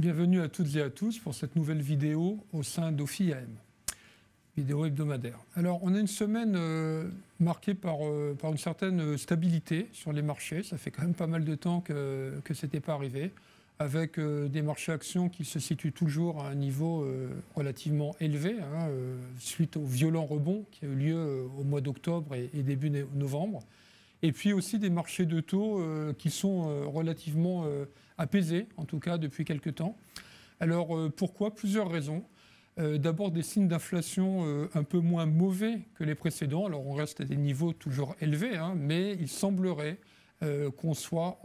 Bienvenue à toutes et à tous pour cette nouvelle vidéo au sein d'OFI AM, vidéo hebdomadaire. Alors, on a une semaine marquée par une certaine stabilité sur les marchés. Ça fait quand même pas mal de temps que ce n'était pas arrivé, avec des marchés actions qui se situent toujours à un niveau relativement élevé, suite au violent rebond qui a eu lieu au mois d'octobre et début novembre. Et puis aussi des marchés de taux qui sont relativement apaisés, en tout cas depuis quelques temps. Alors pourquoi? Plusieurs raisons. D'abord des signes d'inflation un peu moins mauvais que les précédents. Alors on reste à des niveaux toujours élevés, mais il semblerait qu'on soit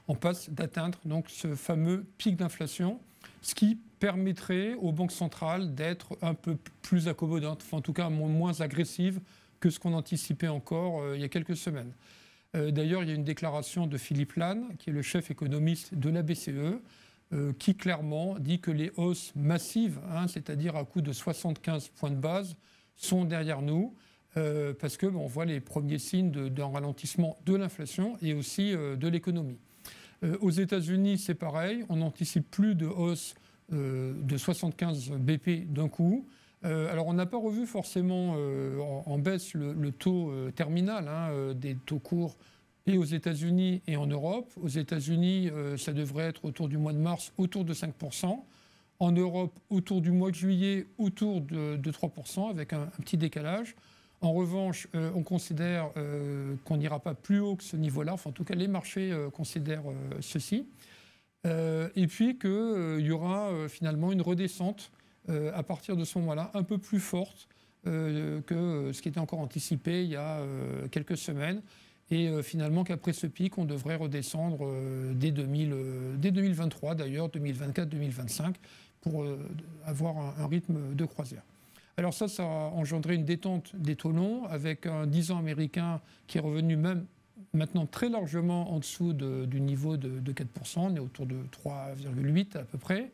en passe d'atteindre donc ce fameux pic d'inflation, ce qui permettrait aux banques centrales d'être un peu plus accommodantes, enfin, en tout cas moins agressives que ce qu'on anticipait encore il y a quelques semaines. D'ailleurs, il y a une déclaration de Philippe Lane, qui est le chef économiste de la BCE, qui clairement dit que les hausses massives, c'est-à-dire à coût de 75 points de base, sont derrière nous, parce que on voit les premiers signes d'un ralentissement de l'inflation et aussi de l'économie. Aux États-Unis, c'est pareil, on n'anticipe plus de hausse de 75 BP d'un coup. Alors, on n'a pas revu forcément en baisse le taux terminal des taux courts et aux États-Unis et en Europe. Aux États-Unis, ça devrait être autour du mois de mars, autour de 5%. En Europe, autour du mois de juillet, autour de 3%, avec un petit décalage. En revanche, on considère qu'on n'ira pas plus haut que ce niveau-là. Enfin, en tout cas, les marchés considèrent ceci. Et puis qu'il y aura finalement une redescente à partir de ce moment-là, un peu plus forte que ce qui était encore anticipé il y a quelques semaines. Et finalement qu'après ce pic, on devrait redescendre dès 2023, d'ailleurs, 2024-2025, pour avoir un rythme de croisière. Alors ça a engendré une détente des taux longs, avec un 10 ans américain qui est revenu même maintenant très largement en dessous du niveau de 4%, on est autour de 3,8 à peu près.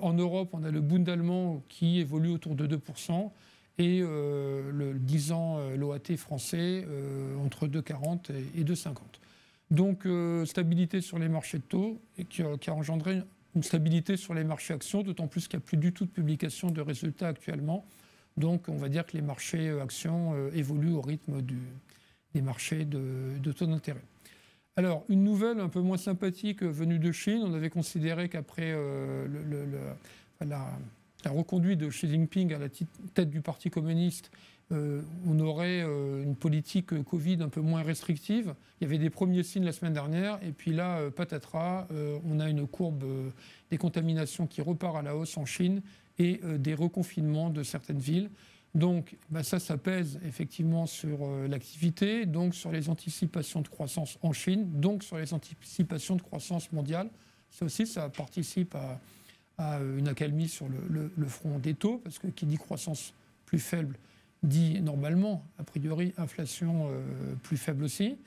En Europe, on a le Bund allemand qui évolue autour de 2% et le 10 ans l'OAT français entre 2,40 et 2,50. Donc stabilité sur les marchés de taux et qui a engendré une stabilité sur les marchés actions, d'autant plus qu'il n'y a plus du tout de publication de résultats actuellement. Donc on va dire que les marchés actions évoluent au rythme des marchés de taux d'intérêt. Alors, une nouvelle un peu moins sympathique venue de Chine. On avait considéré qu'après la reconduite de Xi Jinping à la tête du Parti communiste, on aurait une politique Covid un peu moins restrictive. Il y avait des premiers signes la semaine dernière, et puis là, patatras, on a une courbe des contaminations qui repart à la hausse en Chine et des reconfinements de certaines villes. Donc ça pèse effectivement sur l'activité, donc sur les anticipations de croissance en Chine, donc sur les anticipations de croissance mondiale. Ça aussi, ça participe à une accalmie sur le front des taux, parce que qui dit croissance plus faible dit normalement, a priori, inflation plus faible aussi.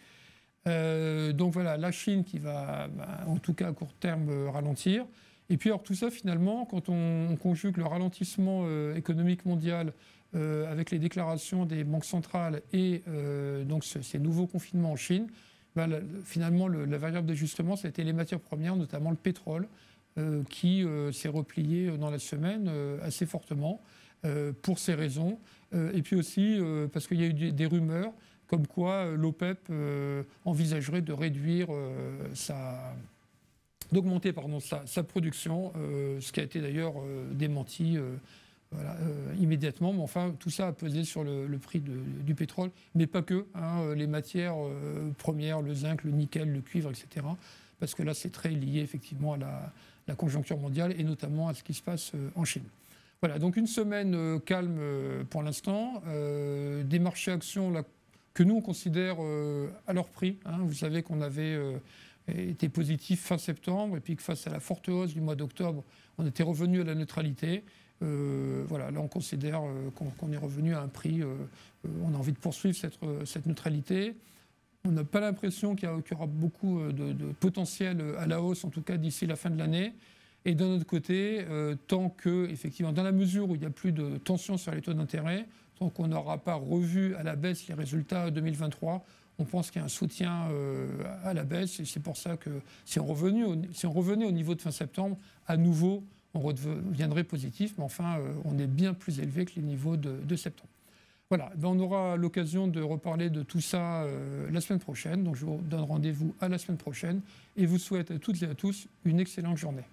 Donc voilà, la Chine qui va, en tout cas à court terme, ralentir. Et puis alors tout ça, finalement, quand on conjugue le ralentissement économique mondial avec les déclarations des banques centrales et donc ces nouveaux confinements en Chine, finalement la variable d'ajustement, ça a été les matières premières, notamment le pétrole, qui s'est replié dans la semaine assez fortement pour ces raisons. Et puis aussi parce qu'il y a eu des rumeurs comme quoi l'OPEP envisagerait de réduire d'augmenter sa production, ce qui a été d'ailleurs démenti immédiatement. Mais enfin, tout ça a pesé sur le prix du pétrole, mais pas que. Les matières premières, le zinc, le nickel, le cuivre, etc. Parce que là, c'est très lié effectivement à la conjoncture mondiale et notamment à ce qui se passe en Chine. Voilà, donc une semaine calme pour l'instant. Des marchés actions là, que nous, on considère à leur prix. Vous savez qu'on avait était positif fin septembre et puis que face à la forte hausse du mois d'octobre, on était revenu à la neutralité. Voilà, là on considère qu'on est revenu à un prix, on a envie de poursuivre cette neutralité. On n'a pas l'impression qu'il y aura beaucoup de potentiel à la hausse, en tout cas d'ici la fin de l'année. Et d'un autre côté, tant que, effectivement, dans la mesure où il n'y a plus de tension sur les taux d'intérêt, tant qu'on n'aura pas revu à la baisse les résultats 2023, on pense qu'il y a un soutien à la baisse. Et c'est pour ça que si on revenait au niveau de fin septembre, à nouveau, on reviendrait positif. Mais enfin, on est bien plus élevé que les niveaux de septembre. Voilà, on aura l'occasion de reparler de tout ça la semaine prochaine. Donc je vous donne rendez-vous à la semaine prochaine et vous souhaite à toutes et à tous une excellente journée.